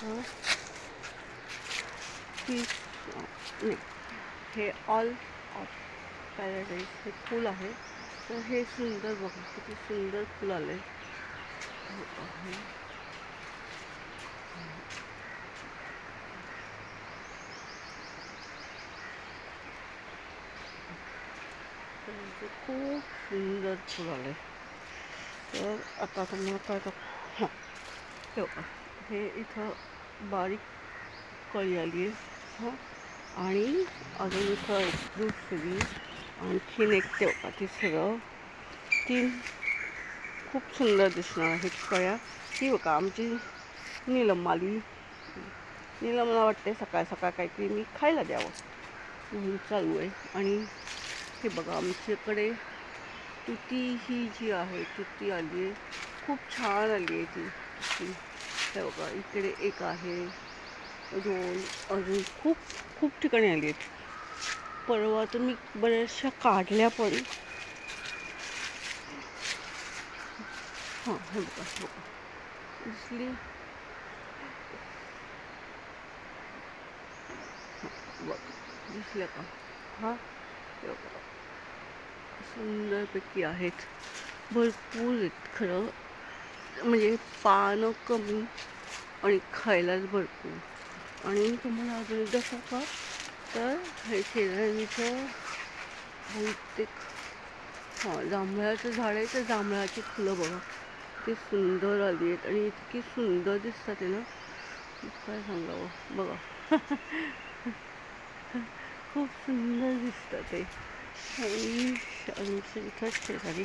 इथं पीस नाही, हे ऑल ऑफ पॅराडाईज हे फूल आहे. तर हे सुंदर बघा, किती सुंदर फुल आले. खूप सुंदर फुल आले. तर आता तुम्हाला काय हां ठेवा, हे इथं बारीक कळी आली आहे. हां, आणि अजून इथं एक दुसरी, आणखीन एक तेव्हा तिसरं, 3 खूप सुंदर दिसणार आहेत कळ्या. ही बघा आमची नीलम आली. नीलमला वाटते सकाळ सकाळ काहीतरी मी खायला द्यावं म्हणून चालू आहे. आणि हे बघा आमच्याकडे तुती ही जी आहे, तुती आली आहे, खूप छान आली आहे ती. हे बघा इकडे एक आहे, 2, अजून खूप खूप ठिकाणी आली आहेत. परवा तर मी बऱ्याचशा काढल्या पण. हां, हे बघा दिसली. बघ दिसल्या का? हां, हे बघा सुंदरपैकी आहेत, भरपूर आहेत खरं. म्हणजे पानं कमी आणि खायलाच भरपूर. आणि तुम्हाला अजून एकदा सांगा, तर हे शेजाऱ्यांचं बहुतेक जांभळाचं झाड आहे. तर जांभळाची फुलं बघा किती सुंदर आली आहेत आणि इतकी सुंदर दिसतात आहे ना, काय सांगावं. बघा खूप सुंदर दिसतात ते. आणि आमच्या इथं शेजारी